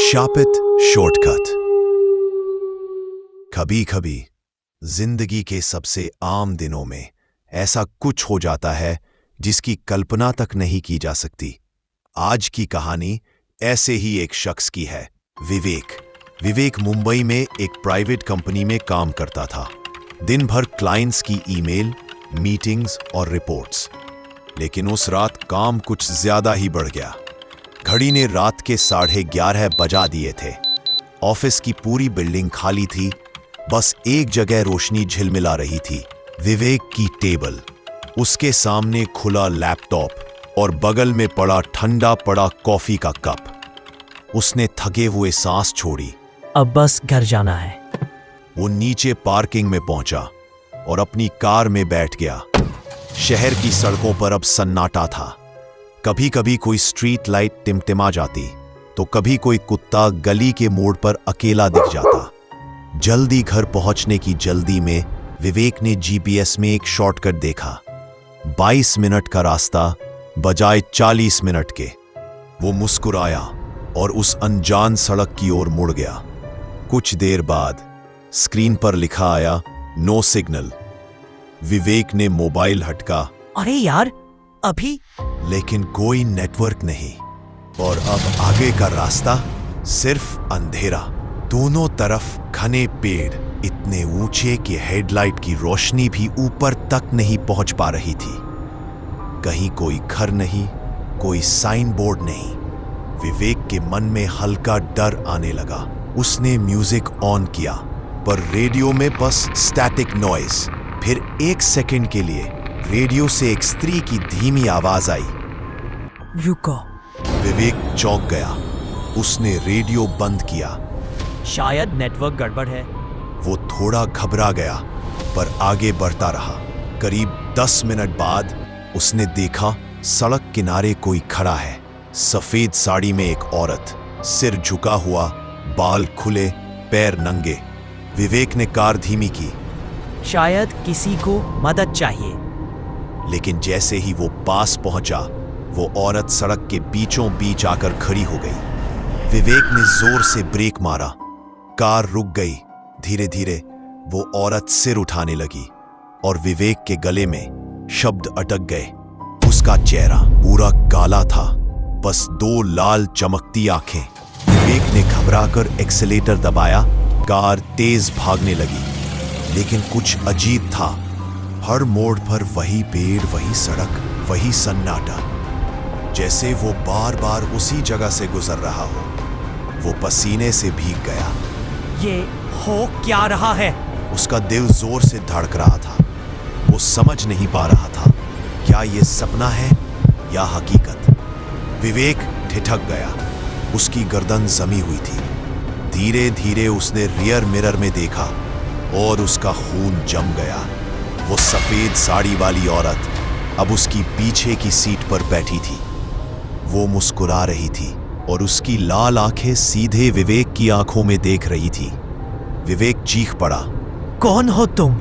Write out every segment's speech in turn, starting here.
शापित shortcut. कभी कभी जिंदगी के सबसे आम दिनों में ऐसा कुछ हो जाता है जिसकी कल्पना तक नहीं की जा सकती। आज की कहानी ऐसे ही एक शख्स की है, विवेक मुंबई में एक प्राइवेट कंपनी में काम करता था। दिन भर क्लाइंट्स की ईमेल, मीटिंग्स और रिपोर्ट्स। लेकिन उस रात काम कुछ ज्यादा ही बढ़ गया। घड़ी ने रात के 11:30 बजा दिए थे। ऑफिस की पूरी बिल्डिंग खाली थी, बस एक जगह रोशनी झिलमिला रही थी, विवेक की टेबल। उसके सामने खुला लैपटॉप और बगल में पड़ा ठंडा पड़ा कॉफी का कप। उसने थके हुए सांस छोड़ी। अब बस घर जाना है। वो नीचे पार्किंग में पहुंचा और अपनी कार में बैठ गया। शहर की सड़कों पर अब सन्नाटा था। कभी कभी कोई स्ट्रीट लाइट टिमटिमा जाती, तो कभी कोई कुत्ता गली के मोड़ पर अकेला दिख जाता। जल्दी घर पहुंचने की जल्दी में विवेक ने जीपीएस में एक शॉर्टकट देखा। 22 मिनट का रास्ता बजाय 40 मिनट के। वो मुस्कुराया और उस अनजान सड़क की ओर मुड़ गया। कुछ देर बाद स्क्रीन पर लिखा आया, नो सिग्नल। विवेक ने मोबाइल हटका। अरे यार, अभी। लेकिन कोई नेटवर्क नहीं, और अब आगे का रास्ता सिर्फ अंधेरा। दोनों तरफ घने पेड़, इतने ऊंचे कि हेडलाइट की रोशनी भी ऊपर तक नहीं पहुंच पा रही थी। कहीं कोई घर नहीं, कोई साइन बोर्ड नहीं। विवेक के मन में हल्का डर आने लगा। उसने म्यूजिक ऑन किया, पर रेडियो में बस स्टैटिक नॉइज। फिर 1 सेकंड के लिए रेडियो से एक स्त्री की धीमी आवाज आई, रुको। विवेक चौंक गया। उसने रेडियो बंद किया। शायद नेटवर्क गड़बड़ है। वो थोड़ा घबरा गया, पर आगे बढ़ता रहा। करीब 10 मिनट बाद उसने देखा सड़क किनारे कोई खड़ा है। सफेद साड़ी में एक औरत, सिर झुका हुआ, बाल खुले, पैर नंगे। विवेक ने कार धीमी की। शायद किसी को मदद चाहिए। लेकिन जैसे ही वो पास पहुंचा, वो औरत सड़क के बीचों बीच आकर खड़ी हो गई। विवेक ने जोर से ब्रेक मारा। कार रुक गई। धीरे धीरे वो औरत सिर उठाने लगी और विवेक के गले में शब्द अटक गए। उसका चेहरा पूरा काला था, बस 2 लाल चमकती आंखें। विवेक ने घबराकर एक्सीलेटर दबाया। कार तेज भागने लगी। लेकिन कुछ अजीब था। हर मोड़ पर वही पेड़, वही सड़क, वही सन्नाटा, जैसे वो बार बार उसी जगह से गुजर रहा हो। वो पसीने से भीग गया। ये हो क्या रहा है? उसका दिल जोर से धड़क रहा था। वो समझ नहीं पा रहा था, क्या ये सपना है या हकीकत। विवेक ठिठक गया। उसकी गर्दन जमी हुई थी। धीरे धीरे उसने रियर मिरर में देखा और उसका खून जम गया। वो सफेद साड़ी वाली औरत अब उसकी पीछे की सीट पर बैठी थी। वो मुस्कुरा रही थी और उसकी लाल आंखें सीधे विवेक की आंखों में देख रही थी। विवेक चीख पड़ा, कौन हो तुम?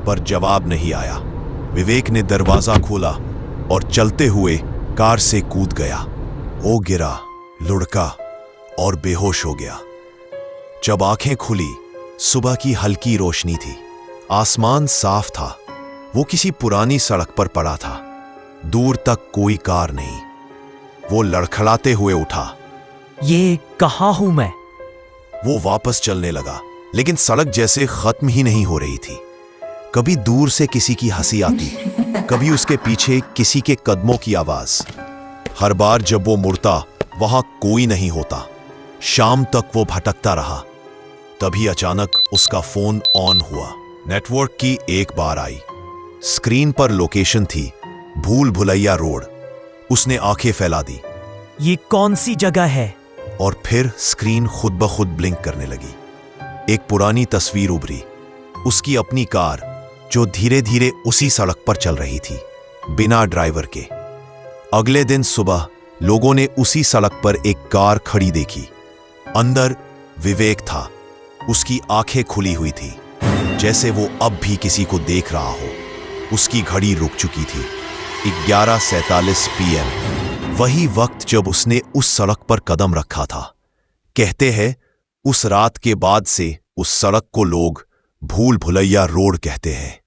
पर जवाब नहीं आया। विवेक ने दरवाजा खोला और चलते हुए कार से कूद गया। वो गिरा, लुढ़का और बेहोश हो गया। जब आंखें खुली, सुबह की हल्की रोशनी थी। आसमान साफ था। वो किसी पुरानी सड़क पर पड़ा था। दूर तक कोई कार नहीं। वो लड़खड़ाते हुए उठा। ये कहाँ हूं मैं? वो वापस चलने लगा, लेकिन सड़क जैसे खत्म ही नहीं हो रही थी। कभी दूर से किसी की हंसी आती, कभी उसके पीछे किसी के कदमों की आवाज। हर बार जब वो मुड़ता, वहां कोई नहीं होता। शाम तक वो भटकता रहा। तभी अचानक उसका फोन ऑन हुआ। नेटवर्क की एक बार आई। स्क्रीन पर लोकेशन थी, भूल भुलैया रोड। उसने आंखें फैला दी। ये कौन सी जगह है? और फिर स्क्रीन खुद ब खुद ब्लिंक करने लगी। एक पुरानी तस्वीर उभरी। उसकी अपनी कार, जो धीरे धीरे उसी सड़क पर चल रही थी, बिना ड्राइवर के। अगले दिन सुबह लोगों ने उसी सड़क पर एक कार खड़ी देखी। अंदर विवेक था। उसकी आंखें खुली हुई थी, जैसे वो अब भी किसी को देख रहा हो। उसकी घड़ी रुक चुकी थी। 11:47 PM, वही वक्त जब उसने उस सड़क पर कदम रखा था। कहते हैं उस रात के बाद से उस सड़क को लोग भूल भुलैया रोड कहते हैं।